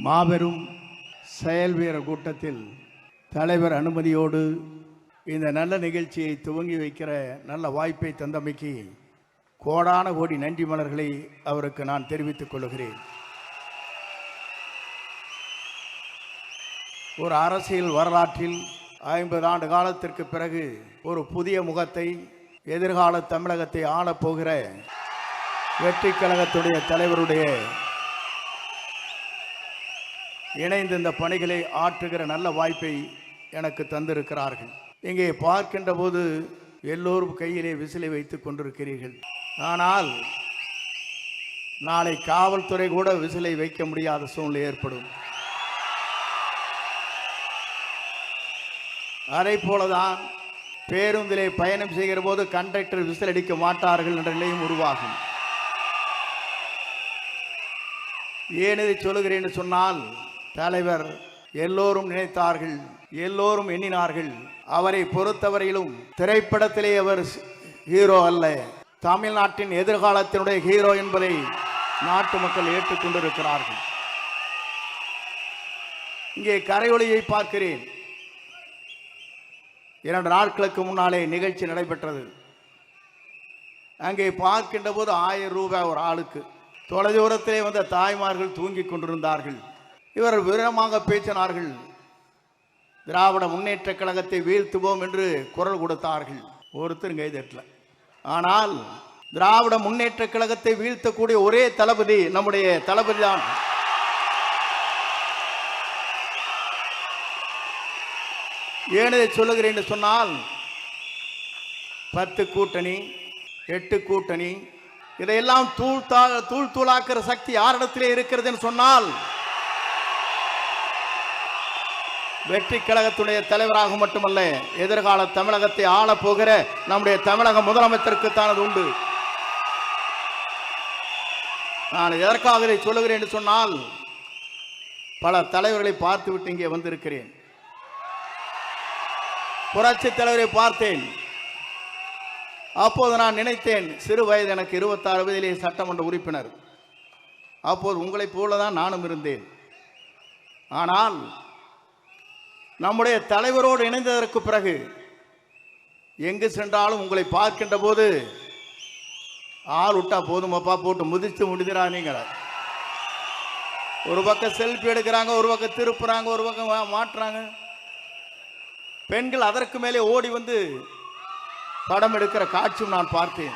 மாபெரும் செயல் வீரர் கூட்டத்தில் தலைவர் அனுமதியோடு இந்த நல்ல நிகழ்ச்சியை துவங்கி வைக்கிற நல்ல வாய்ப்பை தந்தமைக்கு கோடான கோடி நன்றி மலர்களை அவருக்கு நான் தெரிவித்துக் கொள்கிறேன். ஒரு அரசியல் வரலாற்றில் 50 ஆண்டு காலத்திற்கு பிறகு ஒரு புதிய முகத்தை எதிர்கால தமிழகத்தை ஆளப்போகிற வெற்றி கழகத்துடைய தலைவருடைய இணைந்து இந்த பணிகளை ஆற்றுகிற நல்ல வாய்ப்பை எனக்கு தந்திருக்கிறார்கள். இங்கே பார்க்கின்ற போது எல்லோரும் கையிலே விசிலை வைத்துக் கொண்டிருக்கிறீர்கள். ஆனால் நாளை காவல்துறை கூட விசிலை வைக்க முடியாத சூழ்நிலை ஏற்படும். அதை போலதான் பேருந்திலே பயணம் செய்கிற போது கண்டக்டர் விசில் அடிக்க மாட்டார்கள் என்ற நிலையும் உருவாகும். ஏன் இதை சொல்லுகிறேன் சொன்னால், தலைவர் எல்லோரும் நினைத்தார்கள், எல்லோரும் எண்ணினார்கள். அவரை பொறுத்தவரையிலும் திரைப்படத்திலே அவர் ஹீரோ அல்ல, தமிழ்நாட்டின் எதிர்காலத்தினுடைய ஹீரோ என்பதை நாட்டு மக்கள் ஏற்றுக்கொண்டிருக்கிறார்கள். இங்கே கரையொலியை பார்க்கிறேன். 2 நாட்களுக்கு முன்னாலே நிகழ்ச்சி நடைபெற்றது. அங்கே பார்க்கின்ற போது 1000 ரூபாய் ஒரு ஆளுக்கு. தொலைதூரத்திலே வந்த தாய்மார்கள் தூங்கிக் கொண்டிருந்தார்கள். இவர்கள் விவரமாக பேசினார்கள். திராவிட முன்னேற்ற கழகத்தை வீழ்த்துவோம் என்று குரல் கொடுத்தார்கள். ஒருத்தர் கைதட்டல. ஆனால் திராவிட முன்னேற்ற கழகத்தை வீழ்த்தக்கூடிய ஒரே தளபதி நம்முடைய தளபதி தான். ஏனதை சொல்லுகிறேன் என்று சொன்னால், 10 கூட்டணி 8 கூட்டணி இதையெல்லாம் தூள் தூளாக்குற சக்தி யாரிடத்திலே இருக்கிறது என்று சொன்னால், வெற்றி கழகத்துடைய தலைவராக மட்டுமல்ல, எதிர்கால தமிழகத்தை ஆளப் போகிற நம்முடைய தமிழக முதலமைச்சருக்கு தான் அது உண்டு. நான் எதற்காக இதை சொல்லுகிறேன் என்று சொன்னால், பல தலைவர்களை பார்த்துவிட்டு இங்கே வந்திருக்கிறேன். புரட்சி தலைவரை பார்த்தேன். அப்போது நான் நினைத்தேன், சிறு வயது எனக்கு 26 வயதிலே சட்டமன்ற உறுப்பினர். அப்போது உங்களைப் போலதான் நானும் இருந்தேன். ஆனால் நம்முடைய தலைவரோடு இணைந்ததற்கு பிறகு எங்கு சென்றாலும் உங்களை பார்க்கின்ற போது ஆள் விட்டா போதுமப்பா, போட்டு முதிச்சு முடிக்கிறா. நீங்கள் ஒரு பக்கம் செல்ஃபி எடுக்கிறாங்க, ஒரு பக்கம் திருப்புறாங்க, ஒரு பக்கம் மாட்டுறாங்க. பெண்கள் அதற்கு மேலே ஓடி வந்து படம் எடுக்கிற காட்சியும் நான் பார்த்தேன்.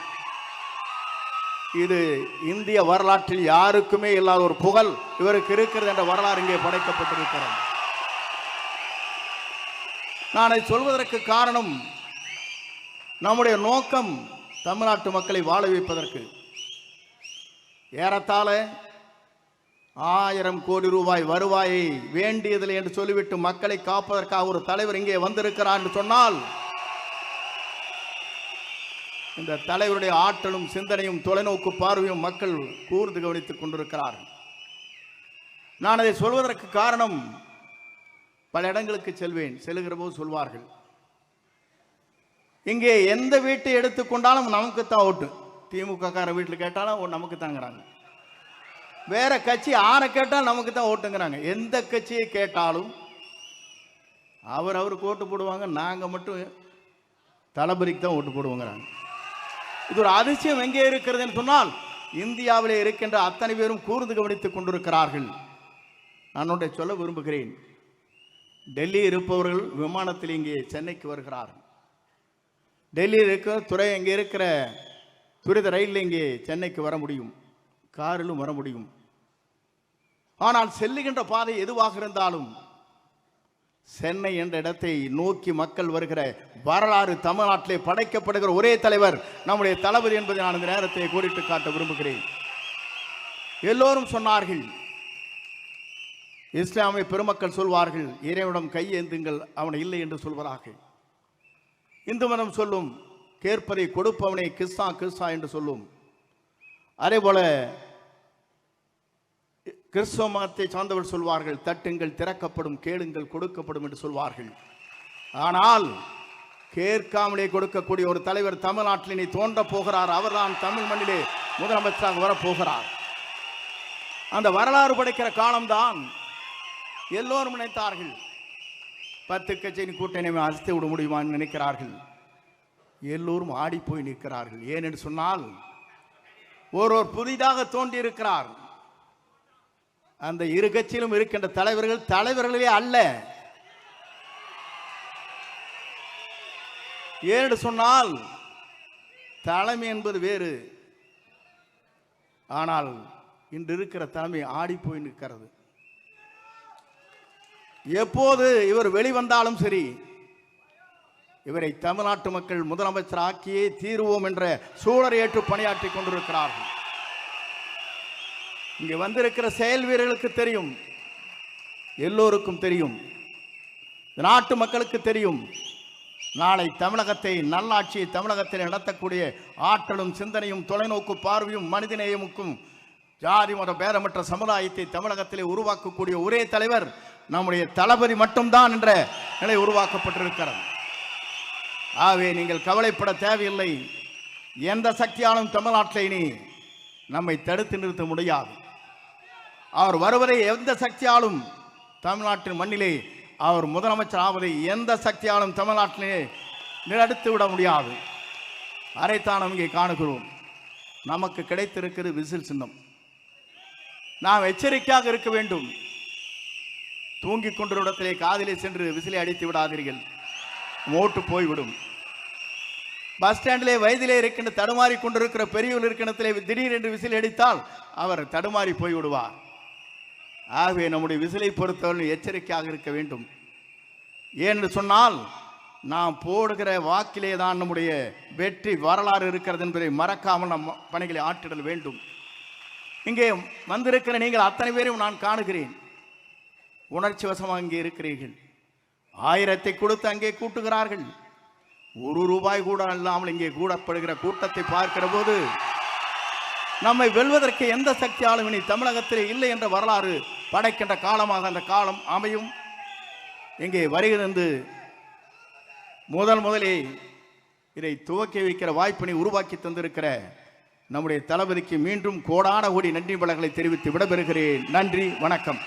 இது இந்திய வரலாற்றில் யாருக்குமே இல்லாத ஒரு புகழ் இவருக்கு இருக்கிறது என்ற வரலாறு இங்கே படைக்கப்பட்டிருக்கிறது. நான் அதை சொல்வதற்கு காரணம், நம்முடைய நோக்கம் தமிழ்நாட்டு மக்களை வாழ வைப்பதற்கு. ஏறத்தாழ 1000 கோடி ரூபாய் வருவாயை வேண்டியதில்லை என்று சொல்லிவிட்டு மக்களை காப்பதற்காக ஒரு தலைவர் இங்கே வந்திருக்கிறார் என்று சொன்னால், இந்த தலைவருடைய ஆற்றலும் சிந்தனையும் தொலைநோக்கு பார்வையும் மக்கள் கூர்ந்து கவனித்துக் கொண்டிருக்கிறார்கள். நான் அதை சொல்வதற்கு காரணம், பல இடங்களுக்கு செல்லுகிற போது சொல்வார்கள், இங்கே எந்த வீட்டை எடுத்துக்கொண்டாலும் நமக்கு தான் ஓட்டு. திமுக கார வீட்டில் கேட்டாலும் நமக்கு தாங்கிறாங்க. வேற கட்சி யாரை கேட்டாலும் நமக்கு தான் ஓட்டுங்கிறாங்க. எந்த கட்சியை கேட்டாலும் அவருக்கு ஓட்டு போடுவாங்க, நாங்கள் மட்டும் தளபதிக்கு தான் ஓட்டு போடுவோங்கிறாங்க. இது ஒரு அதிசயம் எங்கே இருக்கிறது என்று சொன்னால், இந்தியாவிலே இருக்கின்ற அத்தனை பேரும் கூர்ந்து கவனித்துக் கொண்டிருக்கிறார்கள். நான் ஒன்றை சொல்ல விரும்புகிறேன். டெல்லி இருப்பவர்கள் விமானத்தில் இங்கே சென்னைக்கு வருகிறார்கள். டெல்லியில் இருக்கிற இங்கே இருக்கிற துரித ரயிலில் இங்கே சென்னைக்கு வர முடியும், காரிலும் வர முடியும். ஆனால் செல்லுகின்ற பாதை எதுவாக இருந்தாலும் சென்னை என்ற இடத்தை நோக்கி மக்கள் வருகிற வரலாறு தமிழ்நாட்டிலே படைக்கப்படுகிற ஒரே தலைவர் நம்முடைய தளபதி என்பதை நான் இந்த நேரத்தை கோடிட்டு காட்ட விரும்புகிறேன். எல்லோரும் சொன்னார்கள், இஸ்லாமிய பெருமக்கள் சொல்வார்கள், இறைவனிடம் கையேந்துங்கள், அவனை இல்லை என்று சொல்வதாக. இந்து மதம் சொல்லும், கேட்பதை கொடுப்பவனை கிஸ்ஸா கிஸ்ஸா என்று சொல்லும். அதே போல கிறிஸ்தவ மதத்தை சார்ந்தவர் சொல்வார்கள், தட்டுங்கள் திறக்கப்படும், கேளுங்கள் கொடுக்கப்படும் என்று சொல்வார்கள். ஆனால் கேட்காமலே கொடுக்கக்கூடிய ஒரு தலைவர் தமிழ்நாட்டில் இனி தோன்ற போகிறார். அவர்தான் தமிழ் மண்ணிலே முதலமைச்சராக வரப்போகிறார். அந்த வரலாறு படைக்கிற காலம்தான் எல்லோரும் நினைத்தார்கள் 10 கட்சியின் கூட்டணி அழைத்து விட முடியுமான்னு நினைக்கிறார்கள். எல்லோரும் ஆடி போய் நிற்கிறார்கள். ஏனென்று சொன்னால் ஒருவர் புதிதாக தோன்றி இருக்கிறார். அந்த இரு கட்சியிலும் இருக்கின்ற தலைவர்களே அல்ல. ஏனென்று சொன்னால் தலைமை என்பது வேறு. ஆனால் இன்று இருக்கிற தலைமை ஆடி போய் நிற்கிறது. எப்போது இவர் வெளிவந்தாலும் சரி, இவரை தமிழ்நாட்டு மக்கள் முதலமைச்சர் ஆக்கியே தீர்வோம் என்ற சூழலை ஏற்று பணியாற்றி கொண்டிருக்கிறார்கள். இங்கே வந்திருக்கிற செயல் வீரர்களுக்கு தெரியும், எல்லோருக்கும் தெரியும், நாட்டு மக்களுக்கு தெரியும். நாளை தமிழகத்தை, நல்லாட்சியை தமிழகத்தில் நடத்தக்கூடிய ஆற்றலும் சிந்தனையும் தொலைநோக்கு பார்வையும் மனிதநேயமுக்கும் ஜாதி மத பேரமற்ற சமுதாயத்தை தமிழகத்திலே உருவாக்கக்கூடிய ஒரே தலைவர் நம்முடைய தளபதி மட்டும்தான் என்ற நிலை உருவாக்கப்பட்டிருக்கிறது. ஆகவே நீங்கள் கவலைப்பட தேவையில்லை. எந்த சக்தியாலும் தமிழ்நாட்டில் இனி நம்மை தடுத்து நிறுத்த முடியாது. அவர் வருவதை எந்த சக்தியாலும் தமிழ்நாட்டின் மண்ணிலே அவர் முதலமைச்சர் ஆவதை எந்த சக்தியாலும் தமிழ்நாட்டிலே நிறுத்தி விட முடியாது. அதைத்தான் இங்கே காணுகிறோம். நமக்கு கிடைத்திருக்கிறது விசில் சின்னம். நாம் எச்சரிக்கையாக இருக்க வேண்டும். தூங்கிக் கொண்டிருந்த இடத்திலே காதிலே சென்று விசிலை அடித்து விடாதீர்கள், ஓட்டு போய்விடும். பஸ் ஸ்டாண்டிலே வயதிலே இருக்கின்ற தடுமாறி கொண்டிருக்கிற பெரியவர் இருக்கின்றத்திலே திடீரென்று விசில் அடித்தால் அவர் தடுமாறி போய்விடுவார். ஆகவே நம்முடைய விசிலை பொறுத்தவரை எச்சரிக்கையாக இருக்க வேண்டும். ஏனென்று சொன்னால் நாம் போடுகிற வாக்கிலே தான் நம்முடைய வெற்றி வரலாறு இருக்கிறது என்பதை மறக்காமல் நம் பணிகளை ஆற்றிடல் வேண்டும். இங்கே வந்திருக்கிற நீங்கள் அத்தனை பேரையும் நான் காணுகிறேன். உணர்ச்சி வசமாக இங்கே இருக்கிறீர்கள். 1000 கொடுத்து அங்கே கூட்டுகிறார்கள். 1 ரூபாய் கூட இல்லாமல் இங்கே கூடப்படுகிற கூட்டத்தை பார்க்கிற போது நம்மை வெல்வதற்கு எந்த சக்தியாலும் இனி தமிழகத்திலே இல்லை என்ற வரலாறு படைக்கின்ற காலமாக அந்த காலம் அமையும். இங்கே வருகிறது முதலே இதை துவக்கி வைக்கிற வாய்ப்பினை உருவாக்கி தந்திருக்கிற நம்முடைய தளபதிக்கு மீண்டும் கோடான கோடி நன்றி வளங்களை தெரிவித்து விடைபெறுகிறேன். நன்றி, வணக்கம்.